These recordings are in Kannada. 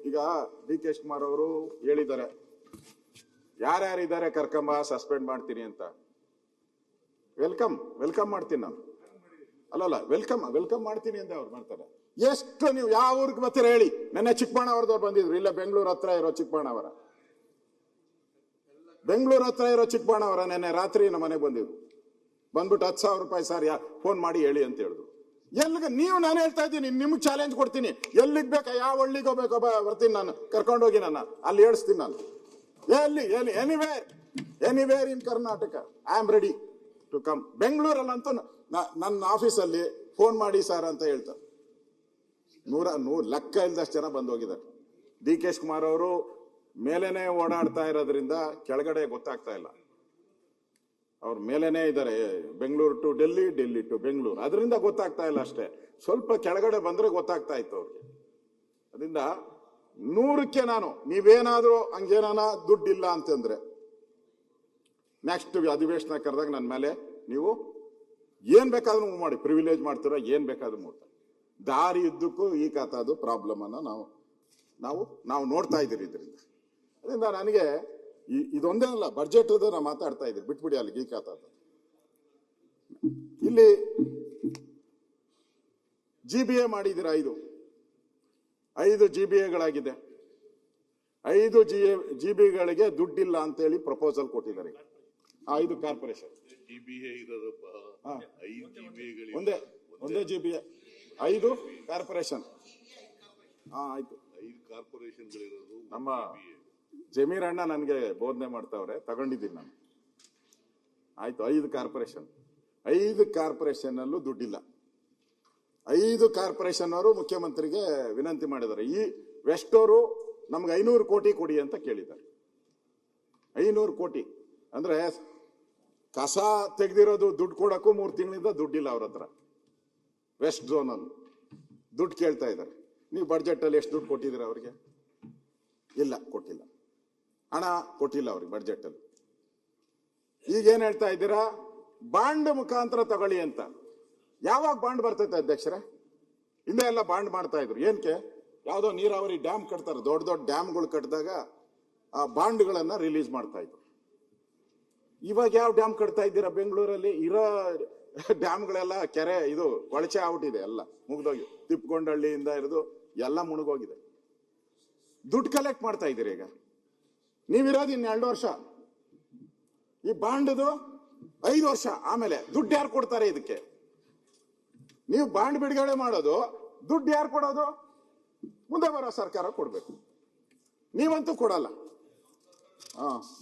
ಈಗ ಡಿ ಕೆ ಶಿವಕುಮಾರ್ ಅವರು ಹೇಳಿದ್ದಾರೆ, ಯಾರ್ಯಾರಿದ್ದಾರೆ ಕರ್ಕೊಂಬ, ಸಸ್ಪೆಂಡ್ ಮಾಡ್ತೀನಿ ಅಂತ. ವೆಲ್ಕಮ್ ಮಾಡ್ತೀನಿ ನಾನು. ಅಲ್ಲಲ್ಲ, ವೆಲ್ಕಮ್ ಮಾಡ್ತೀನಿ ಅಂತ ಅವ್ರು ಮಾಡ್ತಾರೆ. ಎಷ್ಟು ನೀವು ಯಾವ ಊರಿಗೆ ಬರ್ತೀರ ಹೇಳಿ? ನೆನ್ನೆ ಚಿಕ್ಕಬಳ್ಳಾಪುರದವ್ರು ಬಂದಿದ್ರು, ಇಲ್ಲ ಬೆಂಗಳೂರು ಹತ್ರ ಇರೋ ಚಿಕ್ಕಬಳ್ಳಾಪುರ, ನೆನ್ನೆ ರಾತ್ರಿ ನಮ್ಮ ಮನೆಗೆ ಬಂದಿದ್ರು. ಬಂದ್ಬಿಟ್ಟು 10,000 ರೂಪಾಯಿ ಸರ್ ಫೋನ್ ಮಾಡಿ ಹೇಳಿ ಅಂತ ಹೇಳಿದ್ರು. ಎಲ್ಲಿಗೆ ನೀವು, ನಾನು ಹೇಳ್ತಾ ಇದ್ದೀನಿ, ನಿಮ್ಗೆ ಚಾಲೆಂಜ್ ಕೊಡ್ತೀನಿ. ಎಲ್ಲಿಗೆ ಬೇಕಾ, ಯಾವ ಹಳ್ಳಿಗೆ ಹೋಗ್ಬೇಕೋ ಬರ್ತೀನಿ ನಾನು, ಕರ್ಕೊಂಡೋಗಿ ನಾನು ಅಲ್ಲಿ ಹೇಳಿಸ್ತೀನಿ ನಾನು. Anywhere in Karnataka I am ready to come. ಬೆಂಗಳೂರಲ್ಲಂತೂ ನನ್ನ ಆಫೀಸಲ್ಲಿ ಫೋನ್ ಮಾಡಿ ಸರ್ ಅಂತ ಹೇಳ್ತಾರೆ. 100 ಲೆಕ್ಕ ಇಲ್ದಷ್ಟು ಜನ ಬಂದು ಹೋಗಿದ್ದಾರೆ. ಡಿ ಕೆ ಶಿವಕುಮಾರ್ ಅವರು ಮೇಲೇನೆ ಓಡಾಡ್ತಾ ಇರೋದ್ರಿಂದ ಕೆಳಗಡೆ ಗೊತ್ತಾಗ್ತಾ ಇಲ್ಲ. ಅವ್ರ ಮೇಲೇನೆ ಇದ್ದಾರೆ, ಬೆಂಗಳೂರು ಟು ಡೆಲ್ಲಿ, ಡೆಲ್ಲಿ ಟು ಬೆಂಗಳೂರು, ಅದರಿಂದ ಗೊತ್ತಾಗ್ತಾ ಇಲ್ಲ ಅಷ್ಟೇ. ಸ್ವಲ್ಪ ಕೆಳಗಡೆ ಬಂದ್ರೆ ಗೊತ್ತಾಗ್ತಾ ಇತ್ತು ಅವ್ರಿಗೆ. ಅದರಿಂದ 100ಕ್ಕೆ ನಾನು, ನೀವೇನಾದ್ರೂ ಹಂಗೇನಾನ ದುಡ್ಡಿಲ್ಲ ಅಂತಂದ್ರೆ ನೆಕ್ಸ್ಟ್ ಅಧಿವೇಶನ ಕರೆದಾಗ ನನ್ನ ಮೇಲೆ ನೀವು ಏನ್ ಬೇಕಾದ್ರೂ ಮೂವ್ ಮಾಡಿ, ಪ್ರಿವಿಲೇಜ್ ಮಾಡ್ತೀರಾ, ಏನ್ ಬೇಕಾದ್ರೂ ಮಾಡ್ತಾರೆ. ದಾರಿ ಇದ್ದಕ್ಕೂ ಈ ಕಾತದು ಪ್ರಾಬ್ಲಮ್ ಅನ್ನ ನಾವು ನೋಡ್ತಾ ಇದ್ದೀರಿ ಇದರಿಂದ. ಅದರಿಂದ ನನಗೆ ಇದೊಂದೇ ಅಲ್ಲ, ಬಡ್ಜೆಟ್ ನಾವು ಮಾತಾಡ್ತಾ ಇದ್ದೀರಿ, ಬಿಟ್ಬಿಡಿ ಅಲ್ಲಿಗೆ ಈ ಕಾತದು. ಇಲ್ಲಿ GBA ಮಾಡಿದ್ದೀರಾ, 5 GBAಗಳಾಗಿದೆ. 5 GBAಗಳಿಗೆ ದುಡ್ಡಿಲ್ಲ ಅಂತೇಳಿ ಪ್ರಪೋಸಲ್ ಕೊಟ್ಟಿದ್ದಾರೆ. 5 ಕಾರ್ಪೊರೇಷನ್ ಒಂದೇ GBA 5 ಕಾರ್ಪೊರೇಷನ್. ಆಯ್ತು, 5 ಕಾರ್ಪೊರೇಷನ್ಗಳಿರೋದು. ನಮ್ಮ ಜಮೀರ್ ಅಣ್ಣ ನನಗೆ ಬೋಧನೆ ಮಾಡ್ತಾವ್ರೆ, ತಗೊಂಡಿದ್ದೀನಿ ನಾನು. ಆಯ್ತು, 5 ಕಾರ್ಪೊರೇಷನ್ ಅಲ್ಲೂ ದುಡ್ಡಿಲ್ಲ. 5 ಕಾರ್ಪೊರೇಷನ್ ಅವರು ಮುಖ್ಯಮಂತ್ರಿಗೆ ವಿನಂತಿ ಮಾಡಿದ್ದಾರೆ. ಈ ವೆಸ್ಟ್ ಅವರು ನಮ್ಗೆ 500 ಕೋಟಿ ಕೊಡಿ ಅಂತ ಕೇಳಿದ್ದಾರೆ. 500 ಕೋಟಿ ಅಂದ್ರೆ ಕಸ ತೆಗೆದಿರೋದು ದುಡ್ಡು ಕೊಡಕ್ಕೂ 3 ತಿಂಗಳಿಂದ ದುಡ್ಡಿಲ್ಲ ಅವ್ರ ಹತ್ರ. ವೆಸ್ಟ್ ಝೋನ್ ಅಲ್ಲಿ ದುಡ್ಡು ಕೇಳ್ತಾ ಇದ್ದಾರೆ. ನೀವು ಬಡ್ಜೆಟ್ ಅಲ್ಲಿ ಎಷ್ಟು ದುಡ್ಡು ಕೊಟ್ಟಿದ್ದೀರಾ ಅವ್ರಿಗೆ? ಇಲ್ಲ, ಕೊಟ್ಟಿಲ್ಲ. ಹಣ ಕೊಟ್ಟಿಲ್ಲ ಅವ್ರಿಗೆ ಬಡ್ಜೆಟ್ ಅಲ್ಲಿ. ಈಗ ಏನ್ ಹೇಳ್ತಾ ಇದ್ದೀರಾ? ಬಾಂಡ್ ಮುಖಾಂತರ ತಗೊಳ್ಳಿ ಅಂತ. ಯಾವಾಗ ಬಾಂಡ್ ಬರ್ತೈತೆ ಅಧ್ಯಕ್ಷರೇ? ಹಿಂದೆ ಎಲ್ಲ ಬಾಂಡ್ ಮಾಡ್ತಾ ಇದ್ರು. ಏನಕ್ಕೆ? ಯಾವುದೋ ನೀರಾವರಿ ಡ್ಯಾಮ್ ಕಟ್ತಾರೆ, ದೊಡ್ಡ ದೊಡ್ಡ ಡ್ಯಾಮ್ಗಳು ಕಟ್ಟಿದಾಗ ಆ ಬಾಂಡ್ಗಳನ್ನ ರಿಲೀಸ್ ಮಾಡ್ತಾ ಇದ್ರು. ಇವಾಗ ಯಾವ ಡ್ಯಾಮ್ ಕಟ್ತಾ ಇದ್ದೀರಾ? ಬೆಂಗಳೂರಲ್ಲಿ ಇರೋ ಡ್ಯಾಮ್ಗಳೆಲ್ಲ ಕೆರೆ ಇದು ಕೊಳಚೆ ಆಗ್ಬಿಟ್ಟಿದೆ, ಎಲ್ಲ ಮುಗ್ದೋಗಿ. ತಿಪ್ಪಗೊಂಡಳ್ಳಿಯಿಂದ ಹಿಡಿದು ಎಲ್ಲ ಮುಳುಗೋಗಿದೆ. ದುಡ್ಡು ಕಲೆಕ್ಟ್ ಮಾಡ್ತಾ ಇದ್ದೀರಿ. ಈಗ ನೀವಿರೋದು 2 ವರ್ಷ, ಈ ಬಾಂಡ್ದು 5 ವರ್ಷ, ಆಮೇಲೆ ದುಡ್ಡು ಯಾರು ಕೊಡ್ತಾರೆ ಇದಕ್ಕೆ? ನೀವು ಬಾಂಡ್ ಬಿಡುಗಡೆ ಮಾಡೋದು, ದುಡ್ಡು ಯಾರು ಕೊಡೋದು? ಮುಂದೆ ಬರೋ ಸರ್ಕಾರ ಕೊಡ್ಬೇಕು. ನೀವಂತೂ ಕೊಡಲ್ಲ.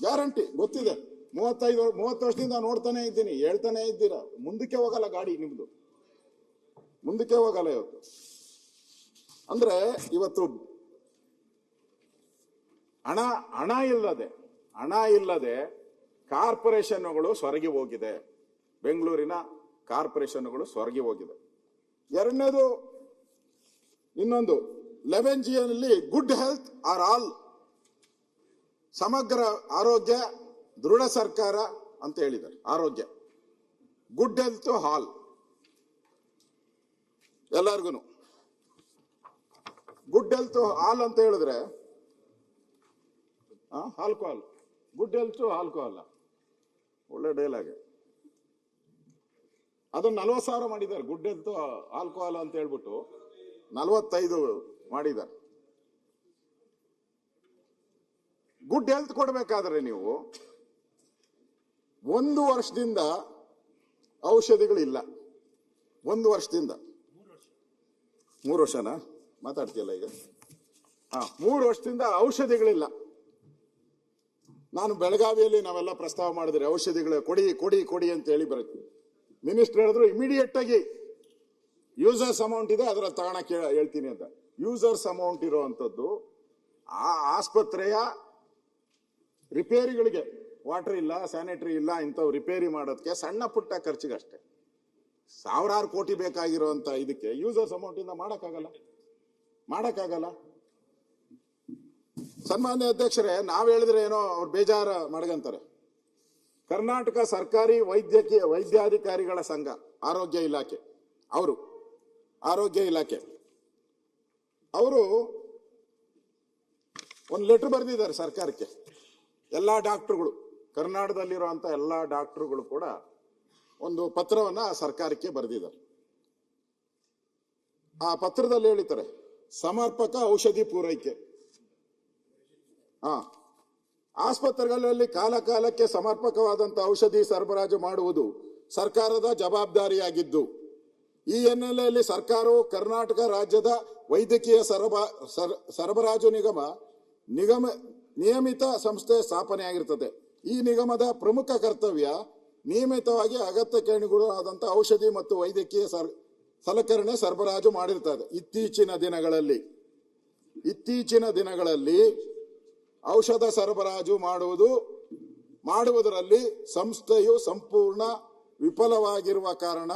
ಗ್ಯಾರಂಟಿ ಗೊತ್ತಿದೆ. 30 ವರ್ಷದಿಂದ ನೋಡ್ತಾನೆ ಇದ್ದೀನಿ, ಹೇಳ್ತಾನೆ ಇದ್ದೀರಾ. ಮುಂದಕ್ಕೆ ಹೋಗಲ್ಲ ಗಾಡಿ ನಿಮ್ದು, ಮುಂದಕ್ಕೆ ಹೋಗಲ್ಲ. ಇವತ್ತು ಅಂದ್ರೆ ಇವತ್ತು ಹಣ ಇಲ್ಲದೆ ಕಾರ್ಪೊರೇಷನ್ಗಳು ಸೊರಗಿ ಹೋಗಿದೆ. ಬೆಂಗಳೂರಿನ ಕಾರ್ಪೊರೇಷನ್ಗಳು ಸೊರಗಿ ಹೋಗಿದೆ. ಎರಡನೇದು, ಇನ್ನೊಂದು 11G ನಲ್ಲಿ ಗುಡ್ ಹೆಲ್ತ್ ಆರ್ ಆಲ್, ಸಮಗ್ರ ಆರೋಗ್ಯ ದೃಢ ಸರ್ಕಾರ ಅಂತ ಹೇಳಿದ್ದಾರೆ. ಆರೋಗ್ಯ, ಗುಡ್ ಹೆಲ್ತ್ ಹಾಲ್ ಎಲ್ಲರಿಗೂ. ಗುಡ್ ಹೆಲ್ತ್ ಹಾಲ್ ಅಂತ ಹೇಳಿದ್ರೆ ಆಲ್ಕೋಹಾಲ್, ಗುಡ್ ಹೆಲ್ತ್ ಆಲ್ಕೋಹಾಲ್, ಒಳ್ಳೆ ಡೈಲಾಗ್. ಅದನ್ನ 40,000 ಮಾಡಿದ್ದಾರೆ. ಗುಡ್ ಹೆಲ್ತ್ ಆಲ್ಕೋಹಾಲ್ ಅಂತ ಹೇಳ್ಬಿಟ್ಟು 45 ಮಾಡಿದ್ದಾರೆ. ಗುಡ್ ಹೆಲ್ತ್ ಕೊಡ್ಬೇಕಾದ್ರೆ ನೀವು 1 ವರ್ಷದಿಂದ ಔಷಧಿಗಳಿಲ್ಲ. 1 ವರ್ಷದಿಂದ 3 ವರ್ಷನಾ ಮಾತಾಡ್ತೀಯಲ್ಲ ಈಗ? 3 ವರ್ಷದಿಂದ ಔಷಧಿಗಳಿಲ್ಲ. ನಾನು ಬೆಳಗಾವಿಯಲ್ಲಿ ನಾವೆಲ್ಲ ಪ್ರಸ್ತಾವ ಮಾಡಿದ್ರೆ ಔಷಧಿಗಳು ಕೊಡಿ ಕೊಡಿ ಕೊಡಿ ಅಂತ ಹೇಳಿ ಬರುತ್ತೆ. ಮಿನಿಸ್ಟರ್ ಹೇಳಿದ್ರು ಇಮಿಡಿಯೇಟ್ ಆಗಿ ಯೂಸರ್ಸ್ ಅಮೌಂಟ್ ಇದೆ, ಅದರ ತಗೊಳಕ್ಕೆ ಹೇಳ್ತೀನಿ ಅಂತ. ಯೂಸರ್ಸ್ ಅಮೌಂಟ್ ಇರುವಂತದ್ದು ಆ ಆಸ್ಪತ್ರೆಯ ರಿಪೇರಿಗಳಿಗೆ, ವಾಟರ್ ಇಲ್ಲ, ಸ್ಯಾನಿಟರಿ ಇಲ್ಲ, ಇಂಥವು ರಿಪೇರಿ ಮಾಡೋದಕ್ಕೆ ಸಣ್ಣ ಪುಟ್ಟ ಖರ್ಚಿಗಷ್ಟೇ. 1000 ಕೋಟಿ ಬೇಕಾಗಿರುವಂತ ಇದಕ್ಕೆ ಯೂಸರ್ಸ್ ಅಮೌಂಟ್ ಇಂದ ಮಾಡಕ್ಕಾಗಲ್ಲ. ಸನ್ಮಾನ್ಯ ಅಧ್ಯಕ್ಷರೇ, ನಾವ್ ಹೇಳಿದ್ರೆ ಏನೋ ಅವ್ರು ಬೇಜಾರ ಮಾಡ್ಕಂತಾರೆ. ಕರ್ನಾಟಕ ಸರ್ಕಾರಿ ವೈದ್ಯಾಧಿಕಾರಿಗಳ ಸಂಘ, ಆರೋಗ್ಯ ಇಲಾಖೆ ಅವರು ಒಂದು ಲೆಟರ್ ಬರೆದಿದ್ದಾರೆ ಸರ್ಕಾರಕ್ಕೆ. ಎಲ್ಲ ಡಾಕ್ಟರ್ಗಳು, ಕರ್ನಾಟಕದಲ್ಲಿರುವಂತ ಎಲ್ಲ ಡಾಕ್ಟರ್ಗಳು ಕೂಡ ಒಂದು ಪತ್ರವನ್ನ ಸರ್ಕಾರಕ್ಕೆ ಬರೆದಿದ್ದಾರೆ. ಆ ಪತ್ರದಲ್ಲಿ ಹೇಳಿದ್ದಾರೆ, ಸಮರ್ಪಕ ಔಷಧಿ ಪೂರೈಕೆ. ಆಸ್ಪತ್ರೆಗಳಲ್ಲಿ ಕಾಲಕ್ಕೆ ಸಮರ್ಪಕವಾದಂತಹ ಔಷಧಿ ಸರಬರಾಜು ಮಾಡುವುದು ಸರ್ಕಾರದ ಜವಾಬ್ದಾರಿಯಾಗಿದ್ದು, ಈ ಹಿನ್ನೆಲೆಯಲ್ಲಿ ಸರ್ಕಾರವು ಕರ್ನಾಟಕ ರಾಜ್ಯದ ವೈದ್ಯಕೀಯ ಸರಬರಾಜು ನಿಗಮ ನಿಯಮಿತ ಸಂಸ್ಥೆ ಸ್ಥಾಪನೆಯಾಗಿರುತ್ತದೆ. ಈ ನಿಗಮದ ಪ್ರಮುಖ ಕರ್ತವ್ಯ ನಿಯಮಿತವಾಗಿ ಅಗತ್ಯಕ್ಕೆ ಅನುಗುಣವಾದಂತಹ ಔಷಧಿ ಮತ್ತು ವೈದ್ಯಕೀಯ ಸಲಕರಣೆ ಸರಬರಾಜು ಮಾಡಿರುತ್ತದೆ. ಇತ್ತೀಚಿನ ದಿನಗಳಲ್ಲಿ ಔಷಧ ಸರಬರಾಜು ಮಾಡುವುದರಲ್ಲಿ ಸಂಸ್ಥೆಯು ಸಂಪೂರ್ಣ ವಿಫಲವಾಗಿರುವ ಕಾರಣ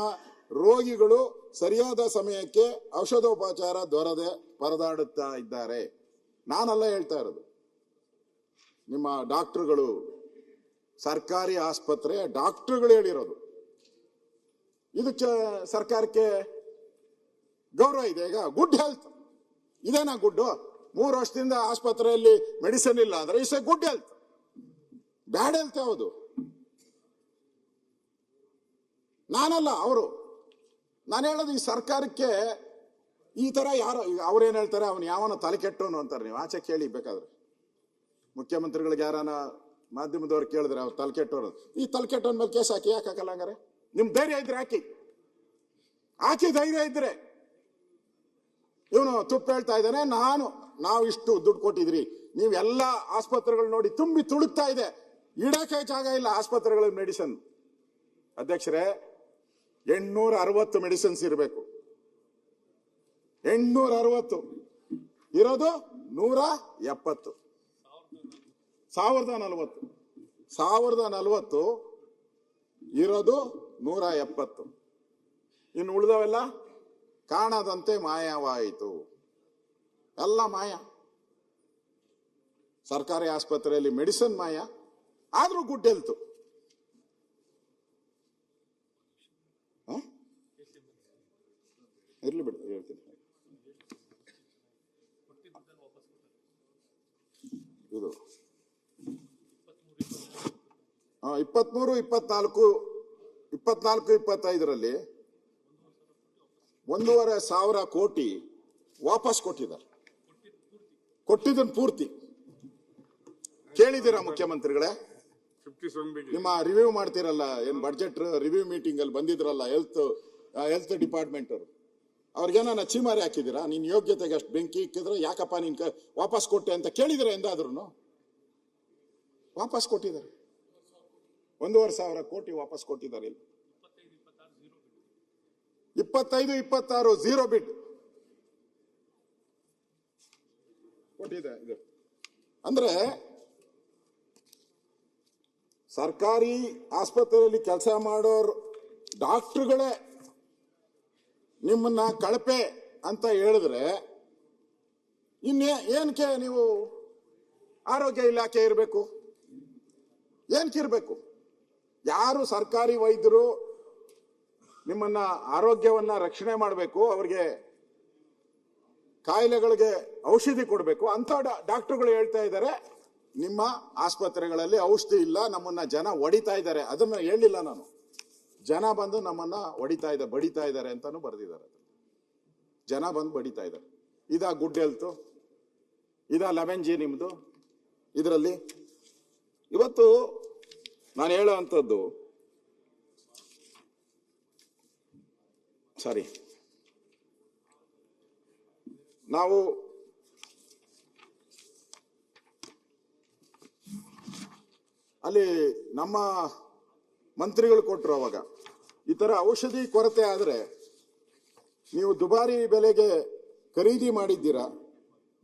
ರೋಗಿಗಳು ಸರಿಯಾದ ಸಮಯಕ್ಕೆ ಔಷಧೋಪಚಾರ ದೊರದೆ ಪರದಾಡುತ್ತಾ ಇದ್ದಾರೆ. ನಾನಲ್ಲ ಹೇಳ್ತಾ ಇರೋದು, ನಿಮ್ಮ ಡಾಕ್ಟರ್ಗಳು, ಸರ್ಕಾರಿ ಆಸ್ಪತ್ರೆ ಡಾಕ್ಟರ್ಗಳು ಹೇಳಿರೋದು. ಇದಕ್ಕೆ ಸರ್ಕಾರಕ್ಕೆ ಗೌರವ ಇದೆ. ಈಗ ಗುಡ್ ಹೆಲ್ತ್ ಇದೇನಾ ಗುಡ್ಡು? 3 ವರ್ಷದಿಂದ ಆಸ್ಪತ್ರೆಯಲ್ಲಿ ಮೆಡಿಸಿನ್ ಇಲ್ಲ ಅಂದ್ರೆ is A good health. Bad health ಯಾವುದು? ನಾನಲ್ಲ, ಅವರು. ನಾನು ಹೇಳೋದು, ಈ ಸರ್ಕಾರಕ್ಕೆ ಈ ತರ ಯಾರೋ ಅವ್ರೇನ್ ಹೇಳ್ತಾರೆ, ಅವನು ಯಾವನ ತಲೆ ಕೆಟ್ಟವನು ಅಂತಾರೆ. ನೀವು ಆಚೆ ಕೇಳಿ ಬೇಕಾದ್ರೆ, ಮುಖ್ಯಮಂತ್ರಿಗಳಿಗೆ ಯಾರಾನ ಮಾಧ್ಯಮದವ್ರು ಕೇಳಿದ್ರೆ ಅವ್ರು ತಲೆ ಕೆಟ್ಟವರು, ಈ ತಲೆ ಕೆಟ್ಟವನ ಮೇಲೆ ಕೇಸ್ ಹಾಕಿ. ಯಾಕೆ ಹಾಕಲ್ಲ ಹಂಗಾರೆ? ನಿಮ್ ಧೈರ್ಯ ಇದ್ರೆ ಹಾಕಿ ಧೈರ್ಯ ಇದ್ರೆ. ಇವನು ತುಪ್ಪ ಹೇಳ್ತಾ ಇದ್ದಾನೆ, ನಾವು ಇಷ್ಟು ದುಡ್ಡು ಕೊಟ್ಟಿದ್ರಿ, ನೀವೆಲ್ಲ ಆಸ್ಪತ್ರೆಗಳು ನೋಡಿ ತುಂಬಿ ತುಳುಕ್ತಾ ಇದೆ, ಇಡಕ್ಕೆ ಜಾಗ ಇಲ್ಲ ಆಸ್ಪತ್ರೆಗಳ ಮೆಡಿಸಿನ್. ಅಧ್ಯಕ್ಷರೇ, 860 ಮೆಡಿಸಿನ್ಸ್ ಇರಬೇಕು. 860 ಇರೋದು 170. 1040 ಇರೋದು 170. ಇನ್ನು ಉಳಿದವೆಲ್ಲ ಕಾಣದಂತೆ ಮಾಯವಾಯಿತು. ಎಲ್ಲ ಮಾಯ. ಸರ್ಕಾರಿ ಆಸ್ಪತ್ರೆಯಲ್ಲಿ ಮೆಡಿಸಿನ್ ಮಾಯ, ಆದ್ರೂ ಗುಡ್ ಹೆಲ್ತ್. ಇರ್ಲಿ ಬಿಡಿ, ಹೇಳ್ತೀನಿ. ಇದು 23, 24, 25ರಲ್ಲಿ 1,500 ಕೋಟಿ ವಾಪಸ್ ಕೊಟ್ಟಿದ್ದಾರೆ. ಕೊಟ್ಟಿದ್ದನ್ನು ಪೂರ್ತಿ ಕೇಳಿದ್ದೀರಾ ಮುಖ್ಯಮಂತ್ರಿಗಳೇ? ನಿಮ್ಮ ರಿವ್ಯೂ ಮಾಡ್ತಿರಲ್ಲ, ಏನ್ ಬಡ್ಜೆಟ್ ರಿವ್ಯೂ ಮೀಟಿಂಗ್ ಅಲ್ಲಿ ಬಂದಿದ್ರಲ್ಲ ಹೆಲ್ತ್ ಡಿಪಾರ್ಟ್ಮೆಂಟ್ ಅವರು, ಅವ್ರಿಗೇನ ಚೀಮಾರಿ ಹಾಕಿದ್ದೀರಾ? ನಿನ್ ಯೋಗ್ಯತೆಗೆ ಅಷ್ಟು ಬೆಂಕಿ ಇಕ್ಕಿದ್ರೆ ಯಾಕಪ್ಪ ನೀನ್ ವಾಪಸ್ ಕೊಟ್ಟೆ ಅಂತ ಕೇಳಿದಿರ ಎಂದಾದ್ರೂ? ವಾಪಸ್ ಕೊಟ್ಟಿದ್ದಾರೆ. 1,500 ಕೋಟಿ ವಾಪಸ್ ಕೊಟ್ಟಿದ್ದಾರೆ. 25, 26 0 ಬಿಡ್ ಕೊಟ್ಟಿದೆ. ಇದು ಅಂದ್ರೆ ಸರ್ಕಾರಿ ಆಸ್ಪತ್ರೆಯಲ್ಲಿ ಕೆಲಸ ಮಾಡೋರು ಡಾಕ್ಟರ್ಗಳೇ ನಿಮ್ಮನ್ನ ಕಳಪೆ ಅಂತ ಹೇಳಿದ್ರೆ ಏನಕ್ಕೆ ನೀವು ಆರೋಗ್ಯ ಇಲಾಖೆ ಇರಬೇಕು? ಏನಕ್ಕೆ ಇರಬೇಕು? ಯಾರು ಸರ್ಕಾರಿ ವೈದ್ಯರು ನಿಮ್ಮನ್ನ ಆರೋಗ್ಯವನ್ನ ರಕ್ಷಣೆ ಮಾಡಬೇಕು, ಅವ್ರಿಗೆ ಕಾಯಿಲೆಗಳಿಗೆ ಔಷಧಿ ಕೊಡಬೇಕು ಅಂತ ಡಾಕ್ಟರ್ಗಳು ಹೇಳ್ತಾ ಇದ್ದಾರೆ, ನಿಮ್ಮ ಆಸ್ಪತ್ರೆಗಳಲ್ಲಿ ಔಷಧಿ ಇಲ್ಲ, ನಮ್ಮನ್ನ ಜನ ಹೊಡಿತಾ ಇದ್ದಾರೆ. ಅದನ್ನ ಹೇಳಿಲ್ಲ ನಾನು. ಜನ ಬಂದು ನಮ್ಮನ್ನ ಬಡಿತಾ ಇದ್ದಾರೆ ಅಂತಾನು ಬರೆದಿದ್ದಾರೆ. ಜನ ಬಂದು ಬಡಿತಾ ಇದ್ದಾರೆ. ಇದಾ ಗುಡ್ ಹೆಲ್ತ್? ಇದಾ 11G ನಿಮ್ದು? ಇದರಲ್ಲಿ ಇವತ್ತು ನಾನು ಹೇಳುವಂಥದ್ದು, ಸಾರಿ, ನಾವು ಅಲ್ಲಿ ನಮ್ಮ ಮಂತ್ರಿಗಳು ಕೊಟ್ಟರು ಅವಾಗ, ಈ ತರ ಔಷಧಿ ಕೊರತೆ ಆದ್ರೆ ನೀವು ದುಬಾರಿ ಬೆಲೆಗೆ ಖರೀದಿ ಮಾಡಿದ್ದೀರಾ,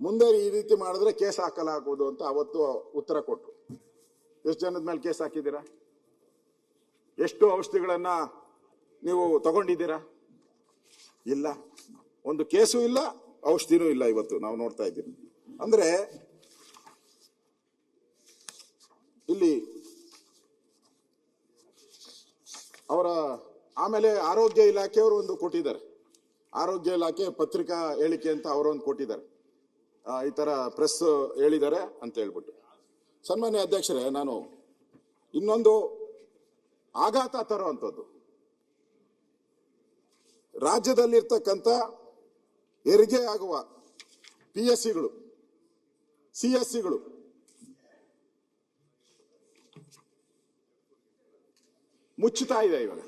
ಮುಂದೆ ಈ ರೀತಿ ಮಾಡಿದ್ರೆ ಕೇಸ್ ಹಾಕಲಾಗುವುದು ಅಂತ ಅವತ್ತು ಉತ್ತರ ಕೊಟ್ಟರು. ಎಷ್ಟು ಜನದ ಮೇಲೆ ಕೇಸ್ ಹಾಕಿದ್ದೀರಾ? ಎಷ್ಟು ಔಷಧಿಗಳನ್ನ ನೀವು ತಗೊಂಡಿದ್ದೀರಾ? ಇಲ್ಲ, ಒಂದು ಕೇಸು ಇಲ್ಲ, ಔಷಧಿನೂ ಇಲ್ಲ. ಇವತ್ತು ನಾವು ನೋಡ್ತಾ ಇದ್ದೀವಿ. ಅಂದ್ರೆ ಇಲ್ಲಿ ಅವರ ಆಮೇಲೆ ಆರೋಗ್ಯ ಇಲಾಖೆಯವರು ಒಂದು ಕೊಟ್ಟಿದ್ದಾರೆ. ಆರೋಗ್ಯ ಇಲಾಖೆ ಪತ್ರಿಕಾ ಹೇಳಿಕೆ ಅಂತ ಅವರೊಂದು ಕೊಟ್ಟಿದ್ದಾರೆ. ಈ ತರ ಪ್ರೆಸ್ ಹೇಳಿದ್ದಾರೆ ಅಂತ ಹೇಳ್ಬಿಟ್ಟು. ಸನ್ಮಾನ್ಯ ಅಧ್ಯಕ್ಷರೇ, ನಾನು ಇನ್ನೊಂದು ಆಘಾತ ತರುವಂಥದ್ದು, ರಾಜ್ಯದಲ್ಲಿರ್ತಕ್ಕಂಥ ಹೆರಿಗೆ ಆಗುವ PSCಗಳು, CSCಗಳು ಮುಚ್ಚುತ್ತಾ ಇದೆ. ಇವಾಗ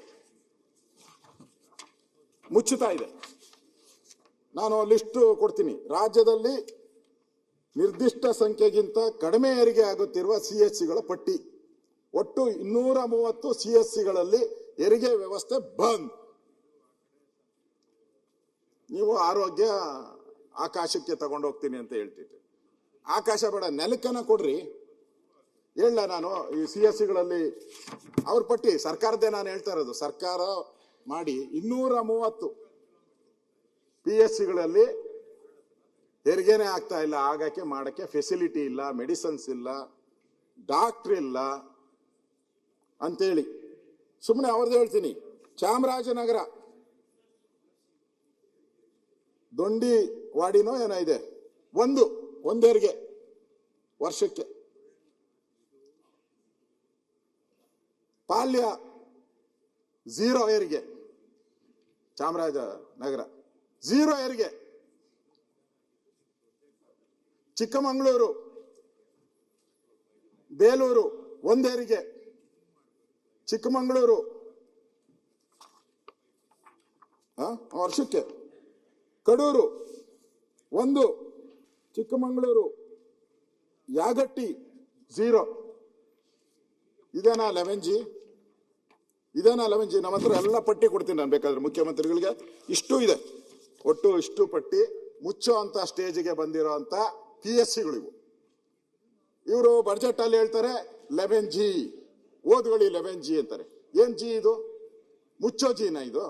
ಮುಚ್ಚುತ್ತಾ ಇದೆ. ನಾನು ಲಿಸ್ಟ್ ಕೊಡ್ತೀನಿ. ರಾಜ್ಯದಲ್ಲಿ ನಿರ್ದಿಷ್ಟ ಸಂಖ್ಯೆಗಿಂತ ಕಡಿಮೆ ಹೆರಿಗೆ ಆಗುತ್ತಿರುವ CSCಗಳ ಪಟ್ಟಿ. ಒಟ್ಟು 230 CSCಗಳಲ್ಲಿ ಹೆರಿಗೆ ವ್ಯವಸ್ಥೆ ಬಂದ್. ನೀವು ಆರೋಗ್ಯ ಆಕಾಶಕ್ಕೆ ತಗೊಂಡೋಗ್ತೀನಿ ಅಂತ ಹೇಳ್ತಿದ್ದೆ. ಆಕಾಶ ಬೇಡ, ನೆಲಕ್ಕನ ಕೊಡ್ರಿ. ಹೇಳ ನಾನು ಈ CSCಗಳಲ್ಲಿ ಅವ್ರ ಪಟ್ಟಿ ಸರ್ಕಾರದ್ದೇ ನಾನು ಹೇಳ್ತಾ ಇರೋದು. ಸರ್ಕಾರ ಮಾಡಿ 230 PSCಗಳಲ್ಲಿ ಹೆರಿಗೆನೆ ಆಗ್ತಾ ಇಲ್ಲ. ಆಗಕ್ಕೆ ಮಾಡಕ್ಕೆ ಫೆಸಿಲಿಟಿ ಇಲ್ಲ, ಮೆಡಿಸಿನ್ಸ್ ಇಲ್ಲ, ಡಾಕ್ಟರ್ ಇಲ್ಲ ಅಂತೇಳಿ ಸುಮ್ಮನೆ ಅವ್ರದ್ದು ಹೇಳ್ತೀನಿ. ಚಾಮರಾಜನಗರ ದೊಂಡಿ ವಾಡಿನೋ ಏನೋ ಇದೆ, ಒಂದು ಹೆರಿಗೆ ವರ್ಷಕ್ಕೆ. ಪಾಲ್ಯ 0 ಹೆರಿಗೆ, ಚಾಮರಾಜನಗರ 0 ಹೆರಿಗೆ. ಚಿಕ್ಕಮಗಳೂರು, ಬೇಲೂರು 1 ಹೆರಿಗೆ. ಚಿಕ್ಕಮಗಳೂರು ವರ್ಷಕ್ಕೆ. ಕಡೂರು 1, ಚಿಕ್ಕಮಗಳೂರು, ಯಾಗಟ್ಟಿ 0. ಇದೇನಾ 11G? ಇದೇನಾ 11G? ನಮ್ಮ ಹತ್ರ ಎಲ್ಲ ಪಟ್ಟಿ ಕೊಡ್ತೀನಿ ನಾನು, ಬೇಕಾದ್ರೆ ಮುಖ್ಯಮಂತ್ರಿಗಳಿಗೆ. ಇಷ್ಟು ಇದೆ, ಒಟ್ಟು ಇಷ್ಟು ಪಟ್ಟಿ ಮುಚ್ಚೋ ಅಂತ ಸ್ಟೇಜಿಗೆ ಬಂದಿರೋ ಅಂತ PSCಗಳು ಇವು. ಇವರು ಬಜೆಟ್ ಅಲ್ಲಿ ಹೇಳ್ತಾರೆ 11G, ಓದ್ಗಳು 11G ಅಂತಾರೆ. ಏನ್ G ಇದು? ಮುಚ್ಚೋ Gನ ಇದು?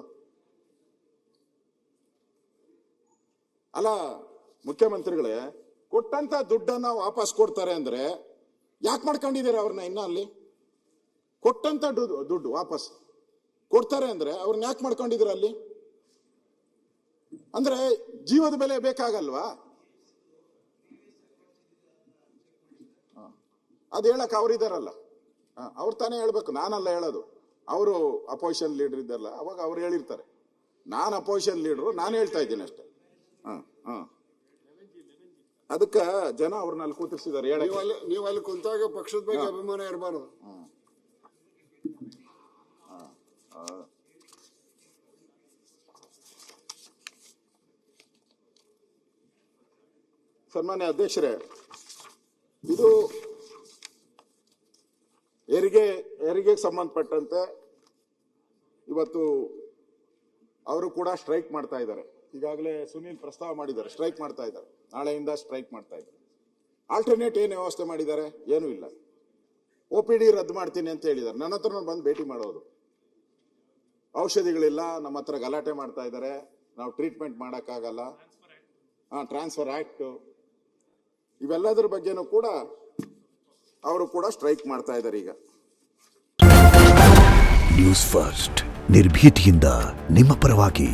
ಅಲ್ಲ ಮುಖ್ಯಮಂತ್ರಿಗಳೇ, ಕೊಟ್ಟಂತ ದುಡ್ಡನ್ನ ವಾಪಸ್ ಕೊಡ್ತಾರೆ ಅಂದ್ರೆ ಯಾಕೆ ಮಾಡ್ಕೊಂಡಿದ್ದೀರಾ ಅವ್ರನ್ನ? ಇನ್ನ ಅಲ್ಲಿ ಕೊಟ್ಟಂತ ದುಡ್ಡು ವಾಪಸ್ ಕೊಡ್ತಾರೆ ಅಂದ್ರೆ ಅವ್ರನ್ನ ಯಾಕೆ ಮಾಡ್ಕೊಂಡಿದ್ದೀರ ಅಲ್ಲಿ? ಅಂದ್ರೆ ಜೀವದ ಬೆಲೆ ಬೇಕಾಗಲ್ವಾ? ಅದು ಹೇಳಕ್ ಅವ್ರಿದಾರಲ್ಲ, ಅವ್ರು ತಾನೇ ಹೇಳ್ಬೇಕು, ನಾನಲ್ಲ ಹೇಳೋದು. ಅವರು ಅಪೋಸಿಷನ್ ಲೀಡರ್ ಇದ್ದಾರಲ್ಲ, ಅವಾಗ ಅವ್ರು ಹೇಳಿರ್ತಾರೆ. ನಾನು ಅಪೋಸಿಷನ್ ಲೀಡರು, ನಾನು ಹೇಳ್ತಾ ಇದ್ದೀನಿ ಅಷ್ಟೇ. ಅದಕ್ಕ ಜನ ಅವ್ರನ್ನ ಅಲ್ಲಿ ಕೂತಿರ್ಸಿದ್ದಾರೆ. ನೀವು ಅಲ್ಲಿ ಕುಂತಾಗ ಪಕ್ಷದ ಬಗ್ಗೆ ಅಭಿಮಾನ ಇರಬಾರ್ದು. ಸನ್ಮಾನ್ಯ ಅಧ್ಯಕ್ಷರೇ, ಇದು ಹೆರಿಗೆಗೆ ಸಂಬಂಧಪಟ್ಟಂತೆ ಇವತ್ತು ಅವರು ಕೂಡ ಸ್ಟ್ರೈಕ್ ಮಾಡ್ತಾ ಇದ್ದಾರೆ. ಈಗಾಗಲೇ ಸುನೀಲ್ ಪ್ರಸ್ತಾವ ಮಾಡಿದ್ದಾರೆ, ಸ್ಟ್ರೈಕ್ ಮಾಡ್ತಾ ಇದ್ದಾರೆ. ನಾಳೆಯಿಂದ ಸ್ಟ್ರೈಕ್ ಮಾಡ್ತಾ ಇದ್ದಾರೆ. ಆಲ್ಟರ್ನೇಟ್ ಏನು ವ್ಯವಸ್ಥೆ ಮಾಡಿದ್ದಾರೆ? ಏನೂ ಇಲ್ಲ. OPD ರದ್ದು ಮಾಡ್ತೀನಿ ಅಂತ ಹೇಳಿದ್ದಾರೆ. ನನ್ನ ಹತ್ರ ಬಂದು ಭೇಟಿ ಮಾಡೋದು. ಔಷಧಿಗಳಿಲ್ಲ, ನಮ್ಮ ಹತ್ರ ಗಲಾಟೆ ಮಾಡ್ತಾ ಇದ್ದಾರೆ, ನಾವು ಟ್ರೀಟ್ಮೆಂಟ್ ಮಾಡೋಕ್ಕಾಗಲ್ಲ, ಟ್ರಾನ್ಸ್ಫರ್ ಆಕ್ಟ್, ಇವೆಲ್ಲದರ ಬಗ್ಗೆನೂ ಕೂಡ ಅವರು ಕೂಡ ಸ್ಟ್ರೈಕ್ ಮಾಡ್ತಾ ಇದ್ದಾರೆ ಈಗ. ನ್ಯೂಸ್ ಫಸ್ಟ್, ನಿರ್ಭೀತಿಯಿಂದ ನಿಮ್ಮ ಪರವಾಗಿ.